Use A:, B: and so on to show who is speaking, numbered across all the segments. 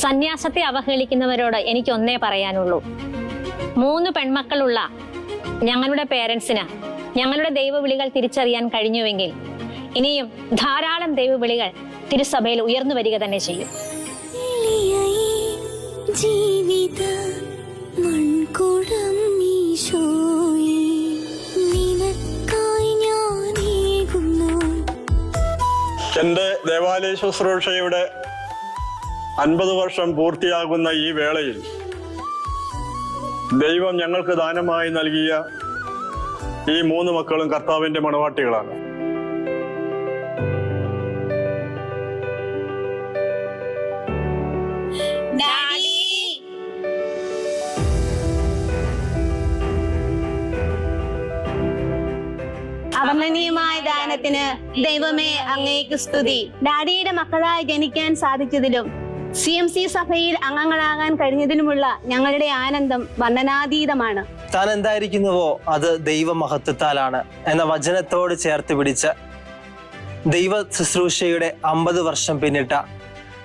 A: സന്യാസത്തെ അവഹേളിക്കുന്നവരോട് എനിക്കൊന്നേ പറയാനുള്ളൂ. 3 പെൺമക്കളുള്ള ഞങ്ങളുടെ പേരൻസിന് ഞങ്ങളുടെ ദൈവവിളികൾ തിരിച്ചറിയാൻ കഴിഞ്ഞുവെങ്കിൽ ഇനിയും ധാരാളം ദൈവവിളികൾ തിരുസഭയിൽ ഉയർന്നു വരിക തന്നെ ചെയ്യും.
B: എൻ്റെ ദേവാലയ ശുശ്രൂഷയുടെ 50 വർഷം പൂർത്തിയാകുന്ന ഈ വേളയിൽ ദൈവം ഞങ്ങൾക്ക് ദാനമായി നൽകിയ ഈ 3 മക്കളും കർത്താവിന്റെ മണവാട്ടികളാണ്.
C: അവർണ്ണനീയമായ ദാനത്തിന് ദൈവമേ അങ്ങേക്ക് സ്തുതി. ഡാഡിയുടെ മക്കളായി ജനിക്കാൻ സാധിച്ചതിലും CMC സഭയിൽ അംഗങ്ങളാകാൻ കഴിഞ്ഞതിലുമുള്ള ഞങ്ങളുടെ ആനന്ദം വർണ്ണനാതീതമാണ്.
D: താൻ എന്തായിരിക്കുന്നുവോ അത് ദൈവമഹത്വത്താലാണ് എന്ന വചനത്തോട് ചേർത്ത് പിടിച്ച് ദൈവ ശുശ്രൂഷയുടെ 50 വർഷം പിന്നിട്ട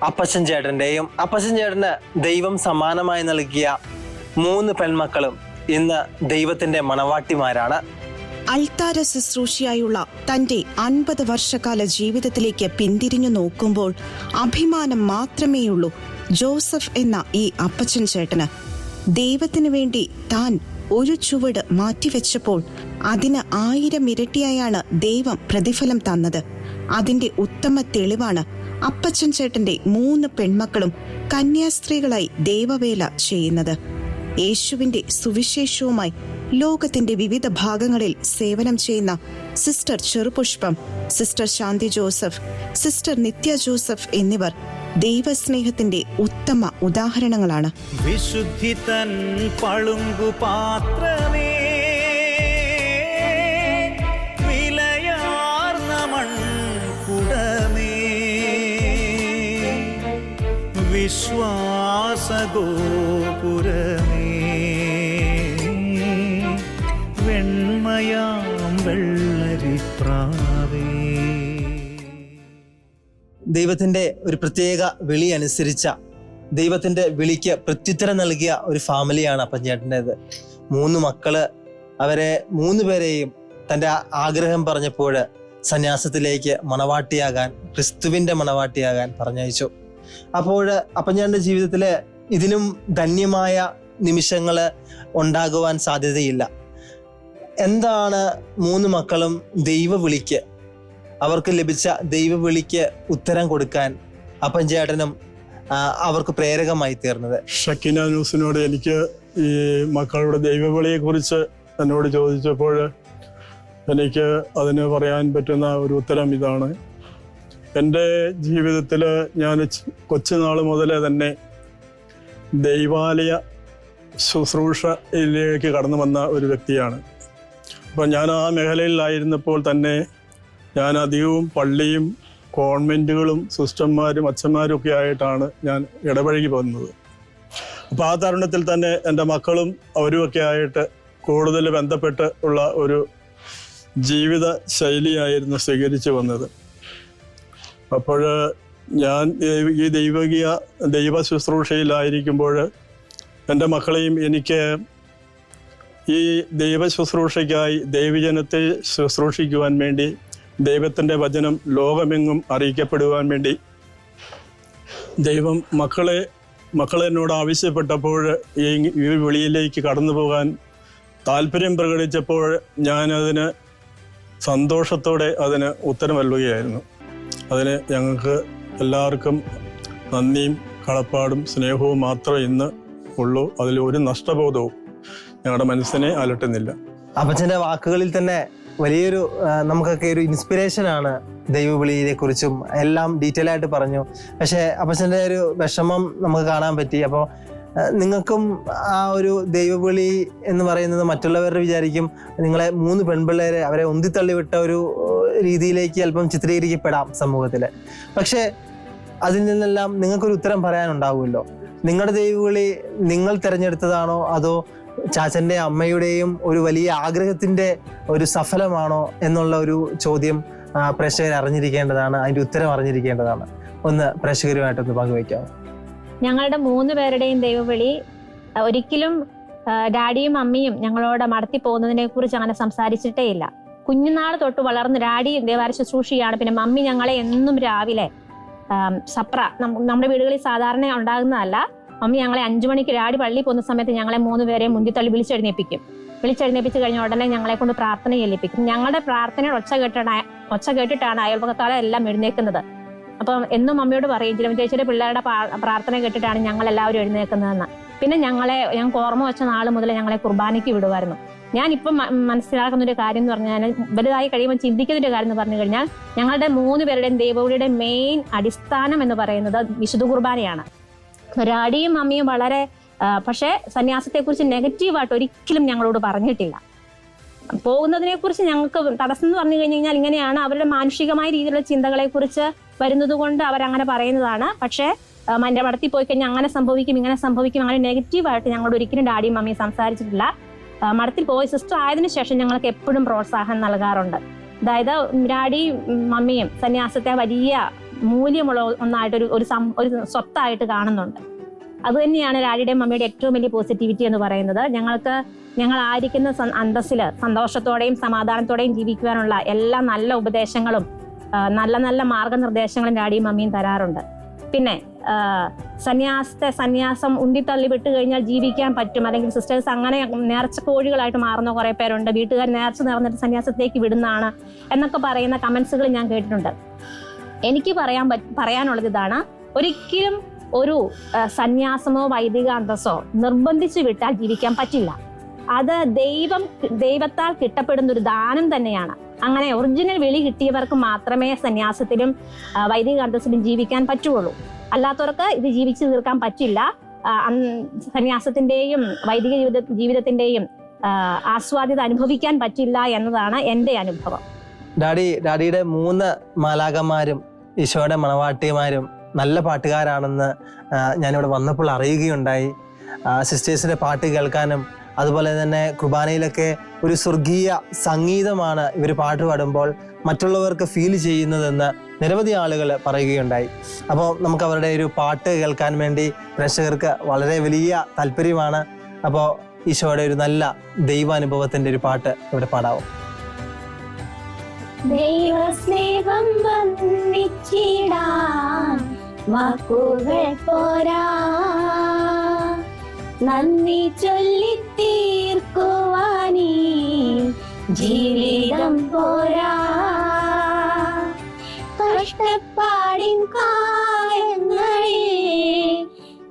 D: അപ്പച്ചൻ ചേട്ടന്റെയും അപ്പച്ചൻ ചേട്ടന് ദൈവം സമ്മാനമായി നൽകിയ 3 പെൺമക്കളും ഇന്ന് ദൈവത്തിന്റെ മണവാട്ടിമാരാണ്.
E: അൾത്താര ശുശ്രൂഷയായുള്ള തന്റെ 50 വർഷക്കാല ജീവിതത്തിലേക്ക് പിന്തിരിഞ്ഞു നോക്കുമ്പോൾ അഭിമാനം മാത്രമേയുള്ളൂ ജോസഫ് എന്ന ഈ അപ്പച്ചൻ ചേട്ടന്. ദൈവത്തിനു വേണ്ടി താൻ ഒരു ചുവട് മാറ്റിവെച്ചപ്പോൾ അതിന് 1000 ഇരട്ടിയായാണ് ദൈവം പ്രതിഫലം തന്നത്. അതിന്റെ ഉത്തമ തെളിവാണ് അപ്പച്ചൻ ചേട്ടന്റെ 3 പെൺമക്കളും കന്യാസ്ത്രീകളായി ദൈവവേല ചെയ്യുന്നത്. യേശുവിന്റെ സുവിശേഷവുമായി ലോകത്തിന്റെ വിവിധ ഭാഗങ്ങളിൽ സേവനം ചെയ്യുന്ന സിസ്റ്റർ ചെറുപുഷ്പം, സിസ്റ്റർ ശാന്തി ജോസഫ്, സിസ്റ്റർ നിത്യ ജോസഫ് എന്നിവർ ദൈവസ്നേഹത്തിന്റെ ഉത്തമ ഉദാഹരണങ്ങളാണ്.
F: വിശുദ്ധി തൻ പളുങ്കു പാത്രമേ, വിലയാർന്ന മൺകുടമേ, വിശ്വാസഗോപുരമേ, വെണ്മയാം വെള്ളരിപ്രാവേ.
D: ദൈവത്തിന്റെ ഒരു പ്രത്യേക വിളി അനുസരിച്ച ദൈവത്തിന്റെ വിളിക്ക് പ്രത്യുത്തരം നൽകിയ ഒരു ഫാമിലിയാണ് അപ്പച്ചേട്ടൻ്റെത്. 3 മക്കള്, അവരെ 3 പേരെയും തൻ്റെ ആഗ്രഹം പറഞ്ഞപ്പോൾ സന്യാസത്തിലേക്ക് മണവാട്ടിയാകാൻ, ക്രിസ്തുവിന്റെ മണവാട്ടിയാകാൻ പറഞ്ഞയച്ചു. അപ്പോൾ അപ്പച്ചേട്ടൻ്റെ ജീവിതത്തില് ഇതിലും ധന്യമായ നിമിഷങ്ങൾ ഉണ്ടാകുവാൻ സാധ്യതയില്ല. എന്താണ് 3 മക്കളും ദൈവവിളിക്ക്, അവർക്ക് ലഭിച്ച ദൈവവിളിക്ക് ഉത്തരം കൊടുക്കാൻ അപ്പച്ചേട്ടനും അവർക്ക് പ്രേരകമായി തീർന്നത്?
B: ഷക്കിന ന്യൂസിനോട് എനിക്ക് ഈ മക്കളുടെ ദൈവവിളിയെ കുറിച്ച് എന്നോട് ചോദിച്ചപ്പോൾ എനിക്ക് അതിന് പറയാൻ പറ്റുന്ന ഒരു ഉത്തരം ഇതാണ്. എൻ്റെ ജീവിതത്തിൽ ഞാൻ കൊച്ചുനാൾ മുതലേ തന്നെ ദൈവാലയ ശുശ്രൂഷയിലേക്ക് കടന്നു വന്ന ഒരു വ്യക്തിയാണ്. അപ്പം ഞാൻ ആ മേഖലയിലായിരുന്നപ്പോൾ തന്നെ ഞാൻ അധികവും പള്ളിയും കോൺവെൻറ്റുകളും സിസ്റ്റർമാരും അച്ഛന്മാരും ഒക്കെ ആയിട്ടാണ് ഞാൻ ഇടപഴകി പോകുന്നത്. അപ്പോൾ ആ തരുണത്തിൽ തന്നെ എൻ്റെ മക്കളും അവരുമൊക്കെ ആയിട്ട് കൂടുതൽ ബന്ധപ്പെട്ട് ഉള്ള ഒരു ജീവിത ശൈലിയായിരുന്നു സ്വീകരിച്ചു വന്നത്. അപ്പോൾ ഞാൻ ഈ ദൈവ ശുശ്രൂഷയിലായിരിക്കുമ്പോൾ എൻ്റെ മക്കളെയും എനിക്ക് ഈ ദൈവ ശുശ്രൂഷയ്ക്കായി ദൈവജനത്തെ ശുശ്രൂഷിക്കുവാൻ വേണ്ടി, ദൈവത്തിൻ്റെ വചനം ലോകമെങ്ങും അറിയിക്കപ്പെടുവാൻ വേണ്ടി ദൈവം മക്കളെന്നോട് ആവശ്യപ്പെട്ടപ്പോൾ ഈ വിളിയിലേക്ക് കടന്നു പോകാൻ താല്പര്യം പ്രകടിച്ചപ്പോൾ ഞാനതിന് സന്തോഷത്തോടെ അതിന് ഉത്തരം നൽകുകയായിരുന്നു. അതിന് ഞങ്ങൾക്ക് എല്ലാവർക്കും നന്ദിയും കടപ്പാടും സ്നേഹവും മാത്രമേ ഇന്ന് ഉള്ളൂ. അതിൽ ഒരു നഷ്ടബോധവും ഞങ്ങളുടെ മനസ്സിനെ അലട്ടുന്നില്ല.
D: അപ്പച്ചൻ്റെ വാക്കുകളിൽ തന്നെ വലിയൊരു നമുക്കൊക്കെ ഒരു ഇൻസ്പിറേഷനാണ്. ദൈവവിളിയെ കുറിച്ചും എല്ലാം ഡീറ്റെയിൽ ആയിട്ട് പറഞ്ഞു. പക്ഷേ അപ്പച്ചൻ്റെ ഒരു വിഷമം നമുക്ക് കാണാൻ പറ്റി. അപ്പോൾ നിങ്ങൾക്കും ആ ഒരു ദൈവവിളി എന്ന് പറയുന്നത് മറ്റുള്ളവരുടെ വിചാരിക്കും നിങ്ങളെ 3 പെൺപിള്ളേരെ അവരെ ഉന്തിത്തള്ളിവിട്ട ഒരു രീതിയിലേക്ക് അല്പം ചിത്രീകരിക്കപ്പെടാം സമൂഹത്തിൽ. പക്ഷേ അതിൽ നിന്നെല്ലാം നിങ്ങൾക്കൊരു ഉത്തരം പറയാനുണ്ടാവുമല്ലോ. നിങ്ങളുടെ ദൈവവിളി നിങ്ങൾ തിരഞ്ഞെടുത്തതാണോ അതോ ചാച്ചൻ്റെ അമ്മയുടെയും ഒരു വലിയ ആഗ്രഹത്തിൻ്റെ ഒരു സഫലമാണോ എന്നുള്ള ഒരു ചോദ്യം പ്രേക്ഷകർ അറിഞ്ഞിരിക്കേണ്ടതാണ്. അതിൻ്റെ ഉത്തരം അറിഞ്ഞിരിക്കേണ്ടതാണ്. ഒന്ന് പ്രേക്ഷകരുമായിട്ടൊന്ന് പങ്കുവയ്ക്കാമോ?
A: ഞങ്ങളുടെ 3 പേരുടെയും ദൈവവിളി ഒരിക്കലും ഡാഡിയും മമ്മിയും ഞങ്ങളോട് മടത്തി പോകുന്നതിനെ കുറിച്ച് അങ്ങനെ സംസാരിച്ചിട്ടേ ഇല്ല. കുഞ്ഞുനാൾ തൊട്ട് വളർന്ന് ഡാഡി ദേവാലയ ശുശ്രൂഷയാണ്, പിന്നെ മമ്മി ഞങ്ങളെ എന്നും രാവിലെ സപ്ര നമ്മുടെ വീടുകളിൽ സാധാരണ ഉണ്ടാകുന്നതല്ല. മമ്മി ഞങ്ങളെ 5 മണിക്ക് ഡാഡി പള്ളിയിൽ പോകുന്ന സമയത്ത് ഞങ്ങളെ 3 പേരെയും മുന്തിത്തള്ളി വിളിച്ചെഴുന്നേപ്പിച്ച് കഴിഞ്ഞ ഉടനെ ഞങ്ങളെ കൊണ്ട് പ്രാർത്ഥന ചെല്ലിപ്പിക്കും. ഞങ്ങളുടെ പ്രാർത്ഥനയുടെ ഒച്ച കേട്ടിട്ടാണ് അയൽപക്കക്കാരെ എല്ലാം എഴുന്നേക്കുന്നത്. അപ്പം എന്നും മമ്മിയോട് പറയും, ചിലവ് ചേച്ചിയുടെ പിള്ളേരുടെ പ്രാർത്ഥന കേട്ടിട്ടാണ് ഞങ്ങൾ എല്ലാവരും എഴുന്നേക്കുന്നതെന്ന്. പിന്നെ ഞങ്ങൾക്ക് ഓർമ്മ വെച്ച നാൾ മുതൽ ഞങ്ങളെ കുർബാനയ്ക്ക് വിടുമായിരുന്നു. ഞാനിപ്പം മനസ്സിലാക്കുന്ന ഒരു കാര്യം എന്ന് പറഞ്ഞാൽ, വലുതായി കഴിയുമ്പോൾ ചിന്തിക്കുന്ന ഒരു കാര്യം എന്ന് പറഞ്ഞു കഴിഞ്ഞാൽ, ഞങ്ങളുടെ 3 പേരുടെയും ദൈവവിളിയുടെ മെയിൻ അടിസ്ഥാനം എന്ന് പറയുന്നത് വിശുദ്ധ കുർബാനയാണ്. ഡാഡിയും മമ്മിയും വളരെ പക്ഷേ സന്യാസത്തെക്കുറിച്ച് നെഗറ്റീവായിട്ട് ഒരിക്കലും ഞങ്ങളോട് പറഞ്ഞിട്ടില്ല. പോകുന്നതിനെ കുറിച്ച് ഞങ്ങൾക്ക് തടസ്സം എന്ന് പറഞ്ഞു കഴിഞ്ഞാൽ ഇങ്ങനെയാണ്, അവരുടെ മാനുഷികമായ രീതിയിലുള്ള ചിന്തകളെ കുറിച്ച് വരുന്നത് കൊണ്ട് അവരങ്ങനെ പറയുന്നതാണ്. പക്ഷേ എൻ്റെ മടത്തിൽ പോയി കഴിഞ്ഞാൽ അങ്ങനെ സംഭവിക്കും ഇങ്ങനെ സംഭവിക്കും, അങ്ങനെ നെഗറ്റീവായിട്ട് ഞങ്ങളോട് ഒരിക്കലും ഡാഡിയും മമ്മിയും സംസാരിച്ചിട്ടില്ല. മഠത്തിൽ പോയി സിസ്റ്റർ ആയതിനു ശേഷം ഞങ്ങൾക്ക് എപ്പോഴും പ്രോത്സാഹനം നൽകാറുണ്ട്. അതായത് ഡാഡിയും മമ്മിയും സന്യാസത്തെ വലിയ മൂല്യമുള്ള ഒന്നായിട്ട് ഒരു സ്വത്തായിട്ട് കാണുന്നുണ്ട്. അത് തന്നെയാണ് ഡാഡിയുടെയും മമ്മിയുടെ ഏറ്റവും വലിയ പോസിറ്റിവിറ്റി എന്ന് പറയുന്നത്. ഞങ്ങൾ ആയിരിക്കുന്ന അന്തസ്സിൽ സന്തോഷത്തോടെയും സമാധാനത്തോടെയും ജീവിക്കുവാനുള്ള എല്ലാ നല്ല ഉപദേശങ്ങളും നല്ല മാർഗനിർദ്ദേശങ്ങളും ഡാഡിയും മമ്മിയും തരാറുണ്ട്. പിന്നെ സന്യാസം ഉന്തിത്തള്ളി വിട്ട് കഴിഞ്ഞാൽ ജീവിക്കാൻ പറ്റും, അല്ലെങ്കിൽ സിസ്റ്റേഴ്സ് അങ്ങനെ നേർച്ച കോഴികളായിട്ട് മാറുന്ന കുറെ പേരുണ്ട്, വീട്ടുകാർ നേർച്ച നേർന്നിട്ട് സന്യാസത്തേക്ക് വിടുന്നതാണ് എന്നൊക്കെ പറയുന്ന കമന്റ്സുകൾ ഞാൻ കേട്ടിട്ടുണ്ട്. എനിക്ക് പറയാനുള്ളത് ഇതാണ്, ഒരിക്കലും ഒരു സന്യാസമോ വൈദിക അന്തസ്സോ നിർബന്ധിച്ചു വിട്ടാൽ ജീവിക്കാൻ പറ്റില്ല. അത് ദൈവത്താൽ കിട്ടപ്പെടുന്ന ഒരു ദാനം തന്നെയാണ്. അങ്ങനെ ഒറിജിനൽ വിളി കിട്ടിയവർക്ക് മാത്രമേ സന്യാസത്തിലും വൈദിക അന്തസ്സിലും ജീവിക്കാൻ പറ്റുള്ളൂ. അല്ലാത്തവർക്ക് ഇത് ജീവിച്ചു തീർക്കാൻ പറ്റില്ല. സന്യാസത്തിന്റെയും വൈദിക ജീവിതത്തിന്റെയും ആസ്വാദ്യത അനുഭവിക്കാൻ പറ്റില്ല എന്നതാണ് എൻ്റെ അനുഭവം.
D: ഡാഡിയുടെ 3 മാലാഖമാരും ഈശോയുടെ മണവാട്ടിമാരും നല്ല പാട്ടുകാരാണെന്ന് ഞാനിവിടെ വന്നപ്പോൾ അറിയുകയുണ്ടായി. സിസ്റ്റേഴ്സിന്റെ പാട്ട് കേൾക്കാനും അതുപോലെ തന്നെ കുർബാനയിലൊക്കെ ഒരു സ്വർഗീയ സംഗീതമാണ് ഇവർ പാട്ട് പാടുമ്പോൾ മറ്റുള്ളവർക്ക് ഫീൽ ചെയ്യുന്നതെന്ന് നിരവധി ആളുകൾ പറയുകയുണ്ടായി. അപ്പോൾ നമുക്ക് അവരുടെ ഒരു പാട്ട് കേൾക്കാൻ വേണ്ടി പ്രേക്ഷകർക്ക് വളരെ വലിയ താല്പര്യമാണ്. അപ്പോൾ ഈശോയുടെ ഒരു നല്ല ദൈവാനുഭവത്തിന്റെ ഒരു പാട്ട് ഇവിടെ പാടാവും.
G: ദൈവസ്നേഹം വന്നിച്ചിടാൻ വാക്കുകൾ പോരാ, നന്ദി ചൊല്ലി തീർക്കുവാനീ ജീവിതം പോരാ. കഷ്ടപ്പാടിൻ കാലങ്ങളിൽ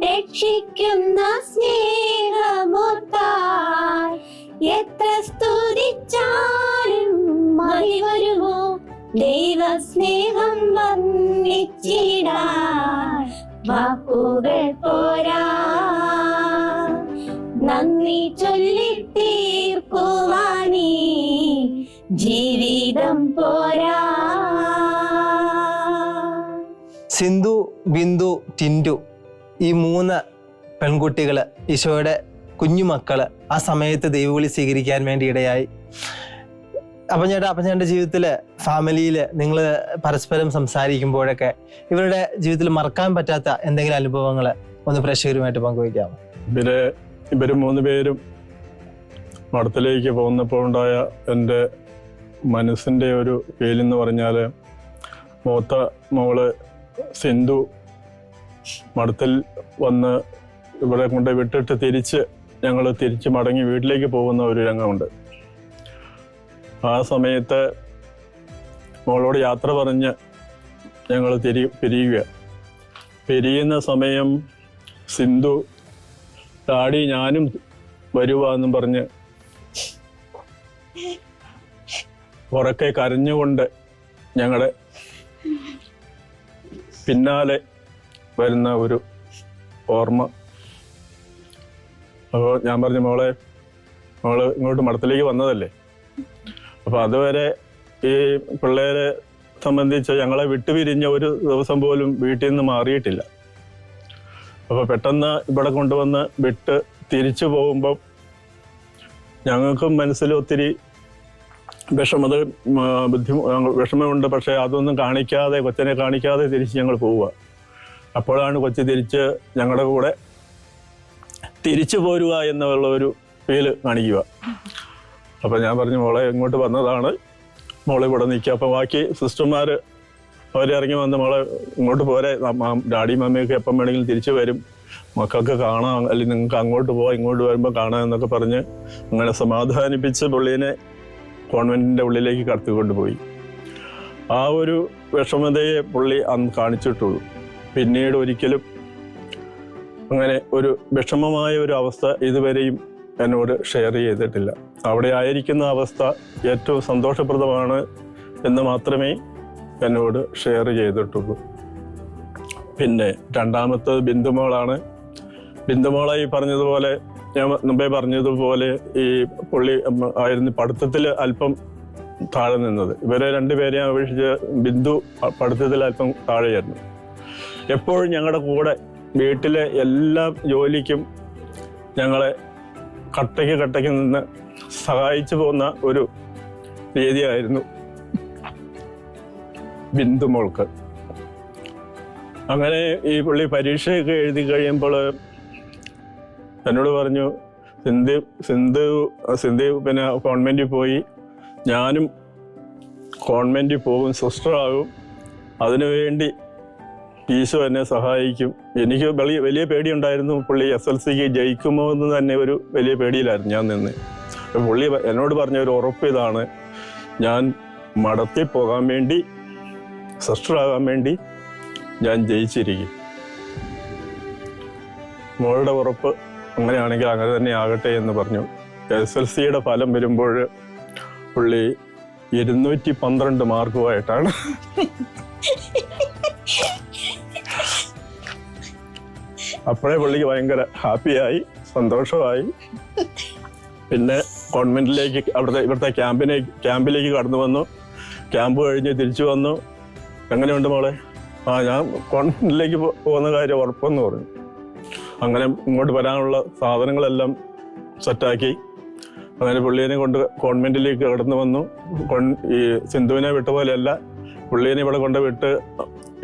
G: രക്ഷിക്കുന്ന സ്നേഹമോത്താൽ എത്ര സ്തുതിച്ചാലും മതി വരുമോ. ദൈവസ്നേഹം വന്നിച്ചിടാൻ വാക്കുകൾ പോരാ, നന്ദി ചൊല്ലി തീർക്കുവാനീ ജീവിതം പോരാ.
D: സിന്ധു, ബിന്ദു, ടിൻഡു ഈ 3 പെൺകുട്ടികള് ഈശോയുടെ കുഞ്ഞുമക്കള് ആ സമയത്ത് ദൈവവിളി സ്വീകരിക്കാൻ വേണ്ടി ഇടയായി. അപ്പച്ചേട്ടൻ്റെ ജീവിതത്തില് ഫാമിലിയില് നിങ്ങൾ പരസ്പരം സംസാരിക്കുമ്പോഴൊക്കെ ഇവരുടെ ജീവിതത്തിൽ മറക്കാൻ പറ്റാത്ത എന്തെങ്കിലും അനുഭവങ്ങൾ ഒന്ന് പ്രേക്ഷകരുമായിട്ട് പങ്കുവയ്ക്കാമോ?
B: ഇവര് 3 പേരും മഠത്തിലേക്ക് പോകുന്നപ്പോൾ ഉണ്ടായ എൻ്റെ മനസ്സിൻ്റെ ഒരു ഫീലെന്ന് പറഞ്ഞാൽ, മൂത്ത മോള് സിന്ധു മഠത്തിൽ വന്ന് ഇവിടെ കൊണ്ട് വിട്ടിട്ട് ഞങ്ങൾ തിരിച്ച് മടങ്ങി വീട്ടിലേക്ക് പോകുന്ന ഒരു രംഗമുണ്ട്. ആ സമയത്ത് മോളോട് യാത്ര പറഞ്ഞ് ഞങ്ങൾ പിരിയുന്ന സമയം സിന്ധു ഡാഡി ഞാനും വരുവാന്നും പറഞ്ഞ് ഉറക്കെ കരഞ്ഞുകൊണ്ട് ഞങ്ങളുടെ പിന്നാലെ വരുന്ന ഒരു ഓർമ്മ. അപ്പോൾ ഞാൻ പറഞ്ഞു, മോള് ഇങ്ങോട്ട് മഠത്തിലേക്ക് വന്നതല്ലേ, അപ്പോൾ അതുവരെ ഈ പിള്ളേരെ സംബന്ധിച്ച് ഞങ്ങളെ വിട്ടുപിരിഞ്ഞ ഒരു ദിവസം പോലും വീട്ടിൽ നിന്ന് മാറിയിട്ടില്ല. അപ്പോൾ പെട്ടെന്ന് ഇവിടെ കൊണ്ടുവന്ന് വിട്ട് തിരിച്ചു പോകുമ്പം ഞങ്ങൾക്കും മനസ്സിൽ ഒത്തിരി വിഷമമുണ്ട്. പക്ഷേ അതൊന്നും കാണിക്കാതെ, കൊച്ചനെ കാണിക്കാതെ തിരിച്ച് ഞങ്ങൾ പോവുക. അപ്പോഴാണ് കൊച്ചു തിരിച്ച് ഞങ്ങളുടെ കൂടെ തിരിച്ചു പോരുക എന്നുള്ള ഒരു ഫീല് കാണിക്കുക. അപ്പം ഞാൻ പറഞ്ഞു, മോളെ ഇങ്ങോട്ട് വന്നതാണ്, മോളെ ഇവിടെ നിൽക്കുക. അപ്പം ബാക്കി സിസ്റ്റർമാർ അവരിറങ്ങി വന്ന്, മോളെ ഇങ്ങോട്ട് പോരെ, ഡാഡി മമ്മിയൊക്കെ എപ്പം വേണമെങ്കിലും തിരിച്ചു വരും, മക്കൾക്ക് കാണാം, അല്ലെങ്കിൽ നിങ്ങൾക്ക് അങ്ങോട്ട് പോവാം, ഇങ്ങോട്ട് വരുമ്പോൾ കാണാം എന്നൊക്കെ പറഞ്ഞ് അങ്ങനെ സമാധാനിപ്പിച്ച് പുള്ളീനെ കോൺവെൻറ്റിൻ്റെ ഉള്ളിലേക്ക് കടത്തിക്കൊണ്ടുപോയി. ആ ഒരു വിഷമതയെ പുള്ളി അന്ന് കാണിച്ചിട്ടുള്ളൂ. പിന്നീട് ഒരിക്കലും അങ്ങനെ ഒരു വിഷമമായ ഒരു അവസ്ഥ ഇതുവരെയും എന്നോട് ഷെയർ ചെയ്തിട്ടില്ല. അവിടെ ആയിരിക്കുന്ന അവസ്ഥ ഏറ്റവും സന്തോഷപ്രദമാണ് എന്ന് മാത്രമേ എന്നോട് ഷെയർ ചെയ്തിട്ടുള്ളൂ. പിന്നെ രണ്ടാമത്തത് ബിന്ദുമോളാണ്. ബിന്ദുമോളായി പറഞ്ഞതുപോലെ, ഞാൻ മുമ്പേ പറഞ്ഞതുപോലെ, ഈ പുള്ളി ആയിരുന്നു പഠിത്തത്തിൽ അല്പം താഴെ നിന്നത്. ഇവരെ രണ്ടുപേരെയും അപേക്ഷിച്ച് ബിന്ദു പഠിത്തത്തിൽ അല്പം താഴെയായിരുന്നു. എപ്പോഴും ഞങ്ങളുടെ കൂടെ വീട്ടിലെ എല്ലാ ജോലിക്കും ഞങ്ങളെ കട്ടയ്ക്ക് നിന്ന് സഹായിച്ചു പോകുന്ന ഒരു രീതിയായിരുന്നു ബിന്ദുമോൾക്ക്. അങ്ങനെ ഈ പുള്ളി പരീക്ഷയൊക്കെ എഴുതി കഴിയുമ്പോൾ എന്നോട് പറഞ്ഞു, സിന്ധു പിന്നെ കോൺവെൻറ്റിൽ പോയി, ഞാനും കോൺവെൻറ്റിൽ പോകും, സിസ്റ്ററാകും, അതിനുവേണ്ടി ഈശോ എന്നെ സഹായിക്കും. എനിക്ക് വലിയ പേടിയുണ്ടായിരുന്നു, പുള്ളി SLCക്ക് ജയിക്കുമോ എന്ന് തന്നെ ഒരു വലിയ പേടിയിലായിരുന്നു ഞാൻ നിന്ന്. പുള്ളി എന്നോട് പറഞ്ഞ ഒരു ഉറപ്പ് ഇതാണ്, ഞാൻ മഠത്തിൽ പോകാൻ വേണ്ടി, സിസ്റ്ററാകാൻ വേണ്ടി ഞാൻ ജയിച്ചിരിക്കും. മോളുടെ ഉറപ്പ് അങ്ങനെയാണെങ്കിൽ അങ്ങനെ തന്നെ ആകട്ടെ എന്ന് പറഞ്ഞു. SLCയുടെ ഫലം വരുമ്പോൾ പുള്ളി 212 മാർക്കുമായിട്ടാണ് അപ്പോഴേ പുള്ളിക്ക് ഭയങ്കര ഹാപ്പിയായി, സന്തോഷമായി. പിന്നെ കോൺവെന്റിലേക്ക് ഇവിടുത്തെ ക്യാമ്പിലേക്ക് കടന്നു വന്നു. ക്യാമ്പ് കഴിഞ്ഞ് തിരിച്ചു വന്നു. എങ്ങനെയുണ്ട് മോളെ? ഞാൻ കോൺവെന്റിലേക്ക് പോകുന്ന കാര്യം ഉറപ്പെന്ന് പറഞ്ഞു. അങ്ങനെ ഇങ്ങോട്ട് വരാനുള്ള സാധനങ്ങളെല്ലാം സെറ്റാക്കി അങ്ങനെ പുള്ളിയെ കൊണ്ട് കോൺവെന്റിലേക്ക് കടന്നു വന്നു. ഈ സിന്ധുവിനെ വിട്ട പോലെയല്ല, പുള്ളിയെ ഇവിടെ കൊണ്ട് വിട്ട്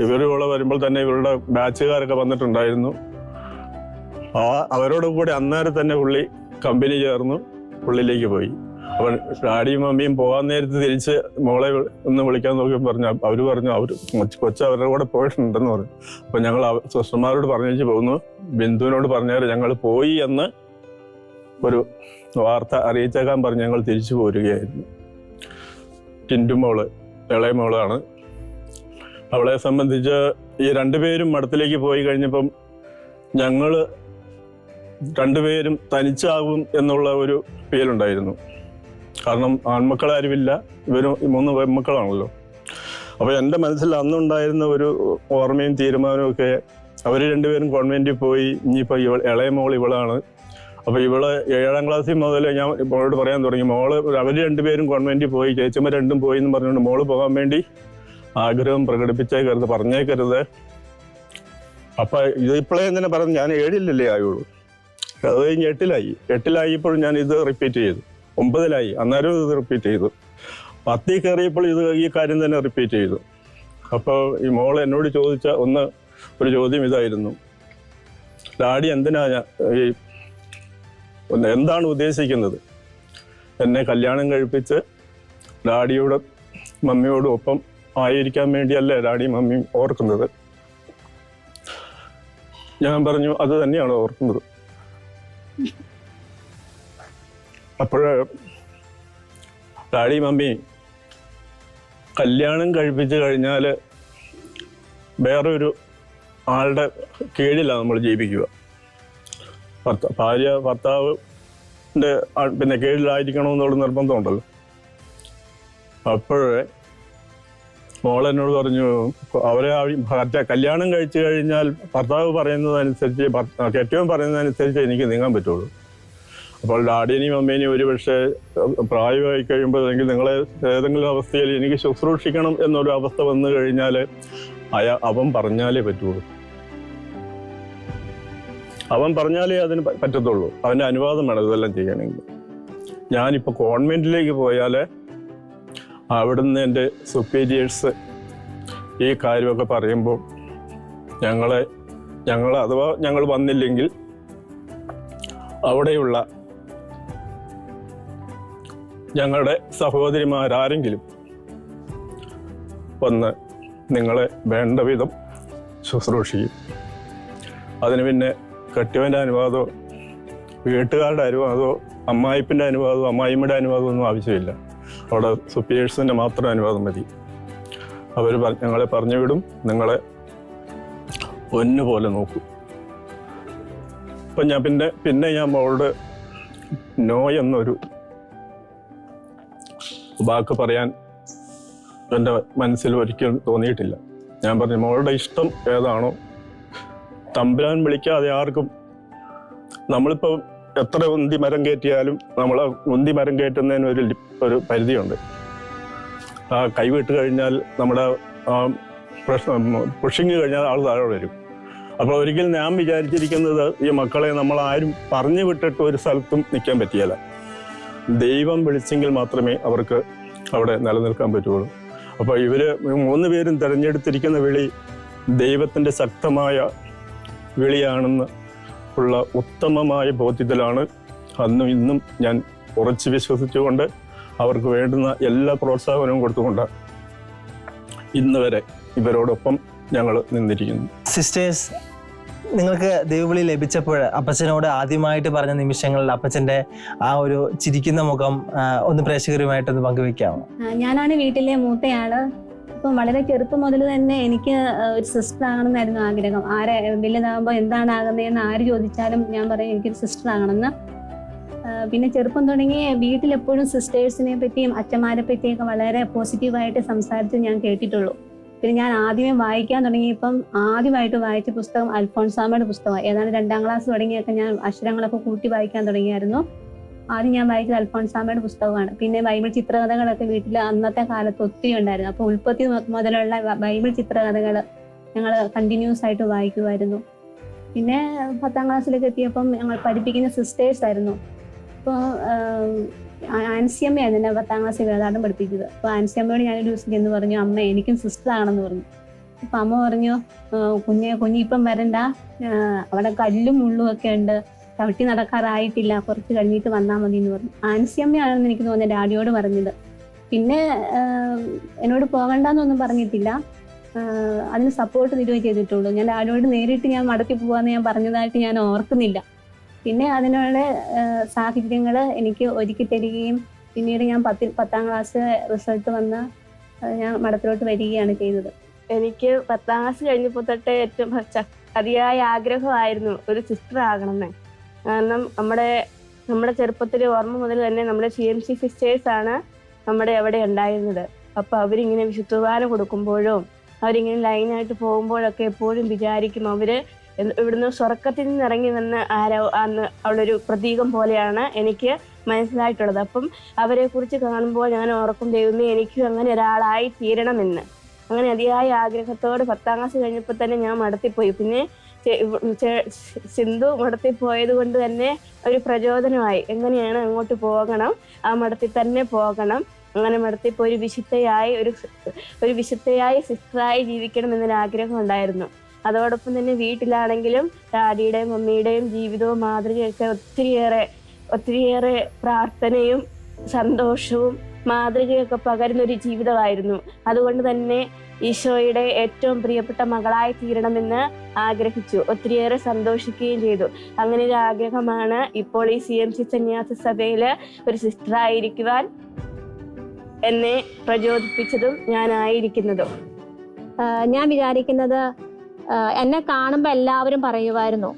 B: ഇവരിവിടെ വരുമ്പോൾ തന്നെ ഇവരുടെ ബാച്ചുകാരൊക്കെ വന്നിട്ടുണ്ടായിരുന്നു. അവരോട് കൂടി അന്നേരം തന്നെ പുള്ളി കമ്പനി ചേർന്നു പുള്ളിയിലേക്ക് പോയി. അപ്പം ഡാഡിയും മമ്മിയും പോകാൻ നേരത്ത് തിരിച്ച് മോളെ ഒന്ന് വിളിക്കാൻ നോക്കി പറഞ്ഞു. അവർ പറഞ്ഞു കൊച്ചു അവരുടെ കൂടെ പോയിട്ടുണ്ടെന്ന് പറഞ്ഞു. അപ്പം ഞങ്ങൾ സിസ്റ്റർമാരോട് പറഞ്ഞു പോകുന്നു, ബിന്ദുവിനോട് പറഞ്ഞാൽ ഞങ്ങൾ പോയി എന്ന് ഒരു വാർത്ത അറിയിച്ചേക്കാൻ പറഞ്ഞ് ഞങ്ങൾ തിരിച്ചു പോരുകയായിരുന്നു. ടിൻറ്റുമോള് ഇളയ മോളാണ്. അവളെ സംബന്ധിച്ച് ഈ രണ്ടുപേരും മഠത്തിലേക്ക് പോയി കഴിഞ്ഞപ്പം ഞങ്ങൾ രണ്ടുപേരും തനിച്ചാകും എന്നുള്ള ഒരു ഫീലുണ്ടായിരുന്നു. കാരണം ആൺമക്കളാരുമില്ല, ഇവരും 3 പെൺമക്കളാണല്ലോ. അപ്പോൾ എൻ്റെ മനസ്സിൽ അന്നുണ്ടായിരുന്ന ഒരു ഓർമ്മയും തീരുമാനവും ഒക്കെ, അവർ രണ്ടുപേരും കോൺവെൻറ്റിൽ പോയി, ഇനിയിപ്പോൾ ഇളയ മോൾ ഇവളാണ്. അപ്പോൾ ഇവള് 7ാം ക്ലാസ്സിൽ മുതൽ ഞാൻ മോളോട് പറയാൻ തുടങ്ങി, മോള് അവർ രണ്ടുപേരും കോൺവെൻറ്റിൽ പോയി, ചേച്ചിമാർ രണ്ടും പോയി എന്ന് പറഞ്ഞുകൊണ്ട് മോള് പോകാൻ വേണ്ടി ആഗ്രഹം പ്രകടിപ്പിച്ചേക്കരുത്, പറഞ്ഞേക്കരുത്. അപ്പം ഇതിപ്പോഴേ ഇങ്ങനെ പറഞ്ഞു. ഞാൻ 7-ലല്ലേ ആയുള്ളൂ. അത് കഴിഞ്ഞ് 8-ലായപ്പോൾ ഞാൻ ഇത് റിപ്പീറ്റ് ചെയ്തു. 9-ലായി, അന്നേരം ഇത് റിപ്പീറ്റ് ചെയ്തു. 10 കയറിയപ്പോൾ ഈ കാര്യം തന്നെ റിപ്പീറ്റ് ചെയ്തു. അപ്പോൾ ഈ മോൾ എന്നോട് ചോദിച്ച ഒരു ചോദ്യം ഇതായിരുന്നു, ഡാഡി എന്താണ് ഉദ്ദേശിക്കുന്നത്? എന്നെ കല്യാണം കഴിപ്പിച്ച് ഡാഡിയോട് മമ്മിയോടും ഒപ്പം ആയിരിക്കാൻ വേണ്ടിയല്ലേ ഡാഡിയും മമ്മിയും ഓർക്കുന്നത്? ഞാൻ പറഞ്ഞു, അത് തന്നെയാണ് ഓർക്കുന്നത്. അപ്പോഴ് ഡാഡി മമ്മി കല്യാണം കഴിപ്പിച്ച് കഴിഞ്ഞാൽ വേറൊരു ആളുടെ കീഴിലാണ് നമ്മൾ ജീവിക്കുക. ഭർത്താവിൻ്റെ പിന്നെ കീഴിലായിരിക്കണമെന്നുള്ള നിർബന്ധമുണ്ടല്ലോ. അപ്പോഴേ മോളെന്നോട് പറഞ്ഞു, അവരെ കല്യാണം കഴിച്ചു കഴിഞ്ഞാൽ ഭർത്താവ് പറയുന്നതനുസരിച്ച്, കെട്ടിയവൻ പറയുന്നതനുസരിച്ച് എനിക്ക് നീങ്ങാൻ പറ്റുള്ളൂ. അപ്പോൾ ഡാഡിനെയും അമ്മേനെയും ഒരു പക്ഷേ പ്രായമായി കഴിയുമ്പോൾ, അല്ലെങ്കിൽ നിങ്ങളെ ഏതെങ്കിലും അവസ്ഥയിൽ എനിക്ക് ശുശ്രൂഷിക്കണം എന്നൊരു അവസ്ഥ വന്നു കഴിഞ്ഞാൽ അവൻ പറഞ്ഞാലേ പറ്റുള്ളൂ. അവൻ പറഞ്ഞാലേ അതിന് പറ്റത്തുള്ളൂ. അവൻ്റെ അനുവാദം വേണം ഇതെല്ലാം ചെയ്യണമെങ്കിൽ. ഞാനിപ്പോൾ കോൺവെൻറ്റിലേക്ക് പോയാൽ അവിടുന്ന് എൻ്റെ സുപ്പീരിയേഴ്സ് ഈ കാര്യമൊക്കെ പറയുമ്പോൾ ഞങ്ങൾ അഥവാ ഞങ്ങൾ വന്നില്ലെങ്കിൽ അവിടെയുള്ള ഞങ്ങളുടെ സഹോദരിമാരാരെങ്കിലും വന്ന് നിങ്ങളെ വേണ്ട വിധം ശുശ്രൂഷിക്കും. അതിന് പിന്നെ കെട്ടിയവൻ്റെ അനുവാദമോ വീട്ടുകാരുടെ അനുവാദമോ അമ്മായിപ്പിൻ്റെ അനുവാദമോ അമ്മായിമ്മയുടെ അനുവാദമോ ഒന്നും ആവശ്യമില്ല. അവിടെ സുപ്പീരിയേഴ്സിൻ്റെ മാത്രം അനുവാദം മതി. അവർ ഞങ്ങളെ പറഞ്ഞു വിടും, നിങ്ങളെ പൊന്നുപോലെ നോക്കും. അപ്പം ഞാൻ പിന്നെ ഞാൻ മോളോട് നോ എന്നൊരു വാക്ക് പറയാൻ എൻ്റെ മനസ്സിൽ ഒരിക്കലും തോന്നിയിട്ടില്ല. ഞാൻ പറഞ്ഞു മോളുടെ ഇഷ്ടം ഏതാണോ, തമ്പുരാൻ വിളിക്കാതെ ആർക്കും, നമ്മളിപ്പോൾ എത്ര ഉന്തി മരം കയറ്റിയാലും നമ്മൾ ഉന്തി മരം കയറ്റുന്നതിന് ഒരു പരിധിയുണ്ട്. ആ കൈവിട്ട് കഴിഞ്ഞാൽ നമ്മുടെ പുഷിങ് കഴിഞ്ഞാൽ ആൾ താഴെ വരും. അപ്പോൾ ഒരിക്കലും ഞാൻ വിചാരിച്ചിരിക്കുന്നത് ഈ മക്കളെ നമ്മൾ ആരും പറഞ്ഞു വിട്ടിട്ട് ഒരു സ്ഥലത്തും നിൽക്കാൻ പറ്റിയല്ല. ദൈവം വിളിച്ചെങ്കിൽ മാത്രമേ അവർക്ക് അവിടെ നിലനിൽക്കാൻ പറ്റുള്ളൂ. അപ്പോൾ ഇവര് 3 പേരും തിരഞ്ഞെടുത്തിരിക്കുന്ന വിളി ദൈവത്തിൻ്റെ ശക്തമായ വിളിയാണെന്ന് ഉള്ള ഉത്തമമായ ബോധ്യത്തിലാണ് അന്നും ഇന്നും ഞാൻ ഉറച്ചു വിശ്വസിച്ചുകൊണ്ട് അവർക്ക് വേണ്ടുന്ന എല്ലാ പ്രോത്സാഹനവും കൊടുത്തുകൊണ്ട് ഇന്ന് വരെ ഇവരോടൊപ്പം ഞങ്ങൾ നിന്നിരിക്കുന്നു.
D: സിസ്റ്റേഴ്സ്, നിങ്ങൾക്ക് ദൈവവിളി ലഭിച്ചപ്പോൾ അപ്പച്ചനോട് ആദ്യമായിട്ട് പറഞ്ഞ നിമിഷങ്ങളിൽ അപ്പച്ചൻ്റെ ആ ഒരു ചിരിക്കുന്ന മുഖം ഒന്ന് പ്രേക്ഷകരുമായിട്ടൊന്ന് പങ്കുവെക്കാമോ?
C: ഞാനാണ് വീട്ടിലെ മൂത്തയാള്. അപ്പം വളരെ ചെറുപ്പം മുതൽ തന്നെ എനിക്ക് ഒരു സിസ്റ്റർ ആകണമെന്നായിരുന്നു ആഗ്രഹം. ആരെ വലുതാകുമ്പോൾ എന്താണ് ആകുന്നതെന്ന് ആര് ചോദിച്ചാലും ഞാൻ പറയും എനിക്കൊരു സിസ്റ്റർ ആകണമെന്ന്. പിന്നെ ചെറുപ്പം തുടങ്ങി വീട്ടിലെപ്പോഴും സിസ്റ്റേഴ്സിനെ പറ്റിയും അച്ഛന്മാരെ പറ്റിയൊക്കെ വളരെ പോസിറ്റീവായിട്ട് സംസാരിച്ച് ഞാൻ കേട്ടിട്ടുള്ളൂ. പിന്നെ ഞാൻ ആദ്യമേ വായിക്കാൻ തുടങ്ങിയപ്പം ആദ്യമായിട്ട് വായിച്ച പുസ്തകം അൽഫോൺസാമയുടെ പുസ്തകമാണ്. ഏതാണ്ട് 2ാം ക്ലാസ് തുടങ്ങിയൊക്കെ ഞാൻ അക്ഷരങ്ങളൊക്കെ കൂട്ടി വായിക്കാൻ തുടങ്ങിയായിരുന്നു. ആദ്യം ഞാൻ വായിച്ചത് അൽഫോൺസാമയുടെ പുസ്തകമാണ്. പിന്നെ ബൈബിൾ ചിത്രകഥകളൊക്കെ വീട്ടിൽ അന്നത്തെ കാലത്ത് ഒത്തിരി ഉണ്ടായിരുന്നു. അപ്പോൾ ഉൽപ്പത്തി മുതലുള്ള ബൈബിൾ ചിത്രകഥകൾ ഞങ്ങൾ കണ്ടിന്യൂസ് ആയിട്ട് വായിക്കുമായിരുന്നു. പിന്നെ 10ാം ക്ലാസ്സിലേക്ക് എത്തിയപ്പം ഞങ്ങൾ പഠിപ്പിക്കുന്ന സിസ്റ്റേഴ്സ് ആയിരുന്നു. അപ്പോൾ ആൻസിയമ്മയായിരുന്നു എന്നെ 10ാം ക്ലാസ്സിൽ വേദാന്തം പഠിപ്പിച്ചത്. അപ്പോൾ ആൻസിയമ്മയോട് ഞാനൊരു ദിവസം എന്ന് പറഞ്ഞു, അമ്മ എനിക്കും സിസ്റ്റർ ആണെന്ന് പറഞ്ഞു. അപ്പം അമ്മ പറഞ്ഞു, കുഞ്ഞിപ്പം വരണ്ട, അവിടെ കല്ലും മുള്ളും ഒക്കെ ഉണ്ട്, ചവിട്ടി നടക്കാറായിട്ടില്ല, കുറച്ച് കഴിഞ്ഞിട്ട് വന്നാൽ മതി എന്ന് പറഞ്ഞു. ആൻസിയമ്മയാണെന്ന് എനിക്ക് തോന്നുന്നത് ഡാഡിയോട് പറഞ്ഞത്. പിന്നെ എന്നോട് പോകണ്ടെന്നൊന്നും പറഞ്ഞിട്ടില്ല, അതിന് സപ്പോർട്ട് തരികയും ചെയ്തിട്ടുള്ളൂ. ഞാൻ ഡാഡിയോട് നേരിട്ട് ഞാൻ മടക്കി പോകാമെന്ന് ഞാൻ പറഞ്ഞതായിട്ട് ഞാൻ ഓർക്കുന്നില്ല. പിന്നെ അതിനുള്ള സാഹചര്യങ്ങൾ എനിക്ക് ഒരുക്കി തരികയും പിന്നീട് ഞാൻ 10ാം ക്ലാസ് റിസൾട്ട് വന്ന് ഞാൻ മഠത്തിലോട്ട് വരികയാണ് ചെയ്തത്. എനിക്ക് 10ാം ക്ലാസ് കഴിഞ്ഞപ്പോൾ തൊട്ടേ ഏറ്റവും അതിയായ ആഗ്രഹമായിരുന്നു ഒരു സിസ്റ്റർ ആകണമെന്ന്. കാരണം നമ്മുടെ ചെറുപ്പത്തിൽ ഓർമ്മ മുതൽ തന്നെ നമ്മുടെ CMC സിസ്റ്റേഴ്സാണ് നമ്മുടെ അവിടെ ഉണ്ടായിരുന്നത്. അപ്പോൾ അവരിങ്ങനെ വിശുദ്ധവാനം കൊടുക്കുമ്പോഴും അവരിങ്ങനെ ലൈനായിട്ട് പോകുമ്പോഴൊക്കെ എപ്പോഴും വിചാരിക്കും അവര് ഇവിടുന്ന് സ്വർഗത്തിൽ നിന്ന് ഇറങ്ങി വന്ന് അന്ന് അവളൊരു പ്രതീകം പോലെയാണ് എനിക്ക് മനസ്സിലായിട്ടുള്ളത്. അപ്പം അവരെ കുറിച്ച് കാണുമ്പോൾ ഞാൻ ഓർക്കും, ദൈവമേ എനിക്കും അങ്ങനെ ഒരാളായി തീരണമെന്ന്. അങ്ങനെ അതിയായ ആഗ്രഹത്തോട് 10ാം ക്ലാസ് കഴിഞ്ഞപ്പോൾ തന്നെ ഞാൻ മഠത്തിപ്പോയി. പിന്നെ സിന്ധു മഠത്തിൽ പോയത് കൊണ്ട് തന്നെ ഒരു പ്രചോദനമായി, എങ്ങനെയാണ് അങ്ങോട്ട് പോകണം, ആ മഠത്തിൽ തന്നെ പോകണം, അങ്ങനെ മഠത്തിൽ പോയി ഒരു വിശുദ്ധയായി സിസ്റ്ററായി ജീവിക്കണം എന്നൊരാഗ്രഹം ഉണ്ടായിരുന്നു. അതോടൊപ്പം തന്നെ വീട്ടിലാണെങ്കിലും ഡാഡിയുടെയും മമ്മിയുടെയും ജീവിതവും മാതൃകയൊക്കെ ഒത്തിരിയേറെ പ്രാർത്ഥനയും സന്തോഷവും മാതൃകയൊക്കെ പകരുന്നൊരു ജീവിതമായിരുന്നു. അതുകൊണ്ട് തന്നെ ഈശോയുടെ ഏറ്റവും പ്രിയപ്പെട്ട മകളായി തീരണമെന്ന് ആഗ്രഹിച്ചു, ഒത്തിരിയേറെ സന്തോഷിക്കുകയും ചെയ്തു. അങ്ങനെ ഒരു ആഗ്രഹമാണ് ഇപ്പോൾ ഈ CMC സന്യാസ സഭയിൽ ഒരു സിസ്റ്ററായിരിക്കുവാൻ എന്നെ പ്രചോദിപ്പിച്ചതും ഞാനായിരിക്കുന്നതും.
A: ഞാൻ വിചാരിക്കുന്നത്, എന്നെ കാണുമ്പോൾ എല്ലാവരും പറയുമായിരുന്നു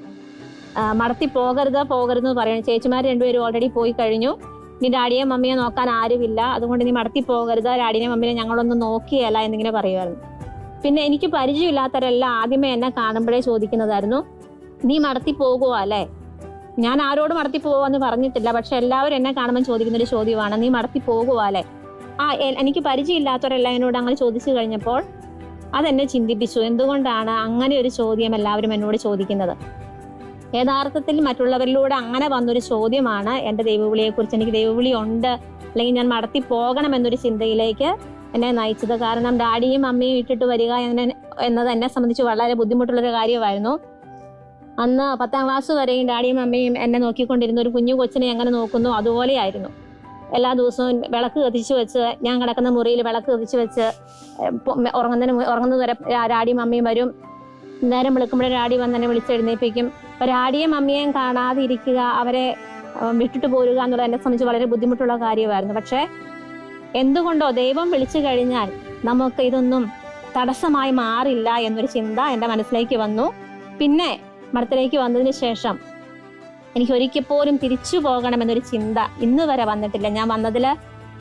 A: മടത്തി പോകരുതെന്ന് പറയണം. ചേച്ചിമാർ 2 പേരും ഓൾറെഡി പോയി കഴിഞ്ഞു, നീ ഡാഡിയെ മമ്മിയെ നോക്കാൻ ആരുമില്ല, അതുകൊണ്ട് നീ മടത്തി പോകരുത്, ഡാഡിനെ മമ്മിയെ ഞങ്ങളൊന്നും നോക്കിയല്ല എന്നിങ്ങനെ പറയുമായിരുന്നു. പിന്നെ എനിക്ക് പരിചയമില്ലാത്തവരെല്ലാം ആദ്യമേ എന്നെ കാണുമ്പോഴേ ചോദിക്കുന്നതായിരുന്നു, നീ മടത്തി പോകുക അല്ലേ? ഞാൻ ആരോടും മടത്തി പോകുമെന്ന് പറഞ്ഞിട്ടില്ല, പക്ഷെ എല്ലാവരും എന്നെ കാണുമ്പോൾ ചോദിക്കുന്നൊരു ചോദ്യമാണ്, നീ മടത്തി പോകുക അല്ലേ? എനിക്ക് പരിചയമില്ലാത്തവരെല്ലാം എന്നോട് അങ്ങനെ ചോദിച്ചു കഴിഞ്ഞപ്പോൾ അതെന്നെ ചിന്തിപ്പിച്ചു. എന്തുകൊണ്ടാണ് അങ്ങനെ ഒരു ചോദ്യം എല്ലാവരും എന്നോട് ചോദിക്കുന്നത്? യഥാർത്ഥത്തിൽ മറ്റുള്ളവരിലൂടെ അങ്ങനെ വന്നൊരു ചോദ്യമാണ് എൻ്റെ ദൈവവിളിയെക്കുറിച്ച്, എനിക്ക് ദൈവവിളി ഉണ്ട് അല്ലെങ്കിൽ ഞാൻ മടത്തി പോകണം എന്നൊരു ചിന്തയിലേക്ക് എന്നെ നയിച്ചത്. കാരണം ഡാഡിയും അമ്മയും ഇട്ടിട്ട് വരിക എന്നെ എന്നത് എന്നെ സംബന്ധിച്ച് വളരെ ബുദ്ധിമുട്ടുള്ളൊരു കാര്യമായിരുന്നു. അന്ന് 10ാം ക്ലാസ് വരെയും ഡാഡിയും അമ്മയും എന്നെ നോക്കിക്കൊണ്ടിരുന്ന ഒരു കുഞ്ഞു കൊച്ചിനെ എങ്ങനെ നോക്കുന്നു അതുപോലെയായിരുന്നു. എല്ലാ ദിവസവും വിളക്ക് കത്തിച്ച് വെച്ച്, ഞാൻ കിടക്കുന്ന മുറിയിൽ വിളക്ക് കത്തിച്ച് വെച്ച് ഉറങ്ങുന്നത് വരെ ഡാഡിയും അമ്മയും വരും. നേരം വിളിക്കുമ്പോഴേ ഡാഡി വന്ന് എന്നെ വിളിച്ചെഴുന്നേൽപ്പിക്കും. അപ്പോൾ ഡാഡിയും അമ്മയും കാണാതെ ഇരിക്കുക, അവരെ വിട്ടിട്ട് പോരുക എന്നുള്ളത് എന്നെ സംബന്ധിച്ച് വളരെ ബുദ്ധിമുട്ടുള്ള കാര്യമായിരുന്നു. പക്ഷേ എന്തുകൊണ്ടോ ദൈവം വിളിച്ചു കഴിഞ്ഞാൽ നമുക്ക് ഇതൊന്നും തടസ്സമായി മാറില്ല എന്നൊരു ചിന്ത എൻ്റെ മനസ്സിലേക്ക് വന്നു. പിന്നെ മഠത്തിലേക്ക് വന്നതിന് ശേഷം എനിക്ക് ഒരിക്കൽ പോലും തിരിച്ചു പോകണമെന്നൊരു ചിന്ത ഇന്ന് വരെ വന്നിട്ടില്ല. ഞാൻ വന്നതിൽ,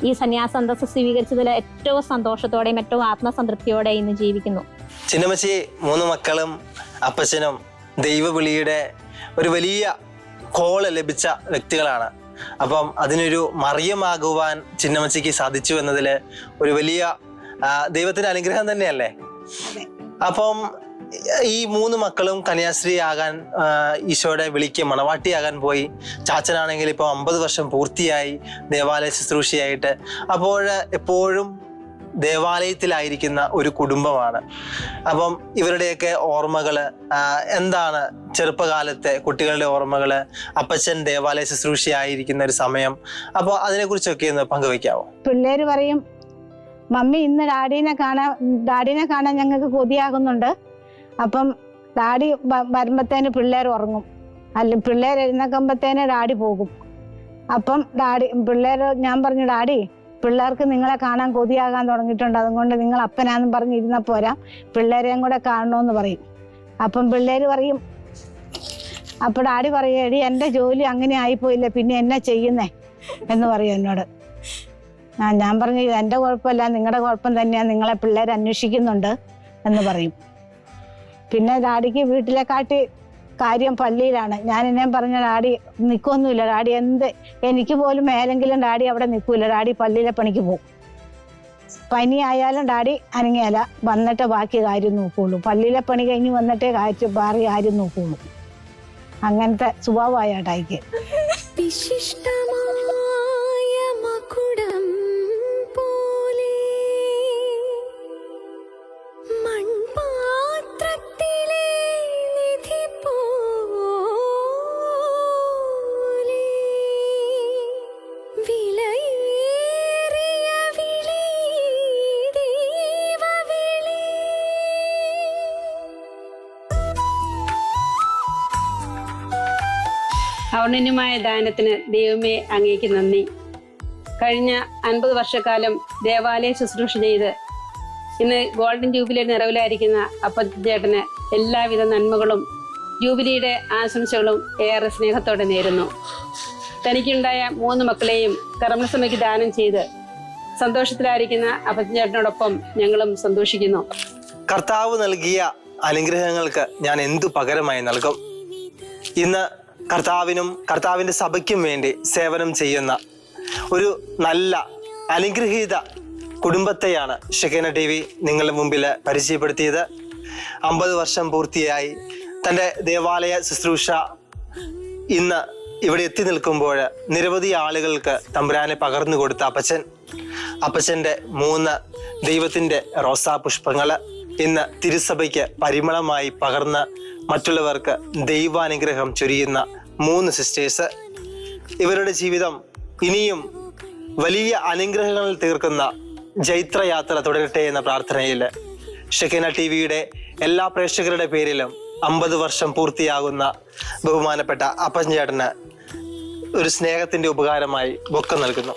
A: ഈ സന്യാസ അന്തസ്സ് സ്വീകരിച്ചതിൽ ഏറ്റവും സന്തോഷത്തോടെയും ഏറ്റവും ആത്മസംതൃപ്തിയോടെയും ഇന്ന് ജീവിക്കുന്നു.
D: ചിന്നമ്മച്ചി 3 മക്കളും അപ്പച്ചനും ദൈവവിളിയുടെ ഒരു വലിയ കോള് ലഭിച്ച വ്യക്തികളാണ്. അപ്പം അതിനൊരു മറിയമാകുവാൻ ചിന്നമ്മച്ചിക്ക് സാധിച്ചു എന്നതിൽ ഒരു വലിയ ദൈവത്തിന്റെ അനുഗ്രഹം തന്നെയല്ലേ? അപ്പം ഈ 3 മക്കളും കന്യാസ്ത്രീ ആകാൻ ഈശോയുടെ വിളിക്ക് മണവാട്ടിയാകാൻ പോയി. ചാച്ചനാണെങ്കിൽ ഇപ്പോൾ 50 വർഷം പൂർത്തിയായി ദേവാലയ ശുശ്രൂഷയായിട്ട്. അപ്പോൾ എപ്പോഴും ദേവാലയത്തിലായിരിക്കുന്ന ഒരു കുടുംബമാണ്. അപ്പം ഇവരുടെയൊക്കെ ഓർമ്മകള് എന്താണ്? ചെറുപ്പകാലത്തെ കുട്ടികളുടെ ഓർമ്മകള്, അപ്പച്ചൻ ദേവാലയ ശുശ്രൂഷയായിരിക്കുന്ന ഒരു സമയം, അപ്പോൾ അതിനെക്കുറിച്ചൊക്കെ ഒന്ന് പങ്കുവെക്കാവോ?
H: പിള്ളേര് പറയും, മമ്മി ഇന്ന് ഡാഡീനെ കാണാൻ ഞങ്ങൾക്ക് കൊതിയാകുന്നുണ്ട്. അപ്പം ഡാഡി വരുമ്പത്തേന് പിള്ളേർ ഉറങ്ങും, അല്ല പിള്ളേർ എഴുന്നേക്കുമ്പത്തേന് ഡാഡി പോകും. അപ്പം ഞാൻ പറഞ്ഞു, ഡാഡി പിള്ളേർക്ക് നിങ്ങളെ കാണാൻ കൊതിയാകാൻ തുടങ്ങിയിട്ടുണ്ട്, അതുകൊണ്ട് നിങ്ങൾ അപ്പനാന്നും പറഞ്ഞിരുന്ന പോരാ, പിള്ളേരെയും കൂടെ കാണണമെന്ന് പറയും. അപ്പം പിള്ളേര് പറയും, അപ്പോൾ ഡാഡി പറയും, എടി എൻ്റെ ജോലി അങ്ങനെ ആയിപ്പോയില്ലേ, പിന്നെ എന്നാ ചെയ്യുന്നേ എന്ന് പറയും എന്നോട്. ഞാൻ പറഞ്ഞു, എൻ്റെ കുഴപ്പമില്ല, നിങ്ങളുടെ കുഴപ്പം തന്നെയാണ്, നിങ്ങളെ പിള്ളേർ അന്വേഷിക്കുന്നുണ്ട് എന്ന് പറയും. പിന്നെ ഡാഡിക്ക് വീട്ടിലെക്കാട്ടി കാര്യം പള്ളിയിലാണ്. ഞാൻ എന്നെ പറഞ്ഞ ഡാഡി നിൽക്കൊന്നുമില്ല, ഡാഡി എനിക്ക് പോലും മേലെങ്കിലും ഡാഡി അവിടെ നിൽക്കൂല, ഡാഡി പള്ളിയിലെ പണിക്ക് പോകും. പനി ആയാലും ഡാഡി അനങ്ങിയല്ല, വന്നിട്ട് ബാക്കി കാര്യം നോക്കുള്ളൂ. പള്ളിയിലെ പണി കഴിഞ്ഞ് വന്നിട്ടേ ബാക്കി കാര്യം നോക്കുള്ളൂ. അങ്ങനത്തെ സ്വഭാവമായ ഡാഡിക്ക്.
I: ഔന്നന്യമായ ദാനത്തിന് ദൈവമേ അങ്ങേക്ക് നന്ദി. കഴിഞ്ഞ 50 വർഷക്കാലം ദേവാലയ ശുശ്രൂഷ ചെയ്ത് ഇന്ന് ഗോൾഡൻ ജൂബിലി നിറവിലായിരിക്കുന്ന അപ്പച്ചേട്ടന് എല്ലാവിധ നന്മകളും ജൂബിലിയുടെ ആശംസകളും ഏറെ സ്നേഹത്തോടെ നേരുന്നു. തനിക്കുണ്ടായ 3 മക്കളെയും കർമ്മസഭയ്ക്ക് ദാനം ചെയ്ത് സന്തോഷത്തിലായിരിക്കുന്ന അപ്പച്ചേട്ടനോടൊപ്പം ഞങ്ങളും സന്തോഷിക്കുന്നു.
D: കർത്താവ് നൽകിയ അനുഗ്രഹങ്ങൾക്ക് ഞാൻ എന്തു പകരമായി നൽകും? ഇന്ന് കർത്താവിനും കർത്താവിൻ്റെ സഭയ്ക്കും വേണ്ടി സേവനം ചെയ്യുന്ന ഒരു നല്ല അനുഗ്രഹീത കുടുംബത്തെയാണ് ഷെക്കീന TV നിങ്ങളുടെ മുമ്പിൽ പരിചയപ്പെടുത്തിയത്. 50 വർഷം പൂർത്തിയായി തൻ്റെ ദേവാലയ ശുശ്രൂഷ ഇന്ന് ഇവിടെ എത്തി നിൽക്കുമ്പോൾ നിരവധി ആളുകൾക്ക് തമ്പുരാനെ പകർന്നു കൊടുത്ത അപ്പച്ചൻ്റെ 3 ദൈവത്തിൻ്റെ റോസാ പുഷ്പങ്ങൾ ഇന്ന് തിരുസഭയ്ക്ക് പരിമളമായി പകർന്ന് മറ്റുള്ളവർക്ക് ദൈവാനുഗ്രഹം ചൊരിയുന്ന 3 സിസ്റ്റേഴ്സ്. ഇവരുടെ ജീവിതം ഇനിയും വലിയ അനുഗ്രഹങ്ങൾ തീർക്കുന്ന ജൈത്രയാത്ര തുടരട്ടെ എന്ന പ്രാർത്ഥനയിൽ ഷെക്കീന TVയുടെ എല്ലാ പ്രേക്ഷകരുടെ പേരിലും 50 വർഷം പൂർത്തിയാകുന്ന ബഹുമാനപ്പെട്ട അപ്പച്ചൻ ചേട്ടന് ഒരു സ്നേഹത്തിൻ്റെ ഉപകാരമായി ബൊക്ക നൽകുന്നു.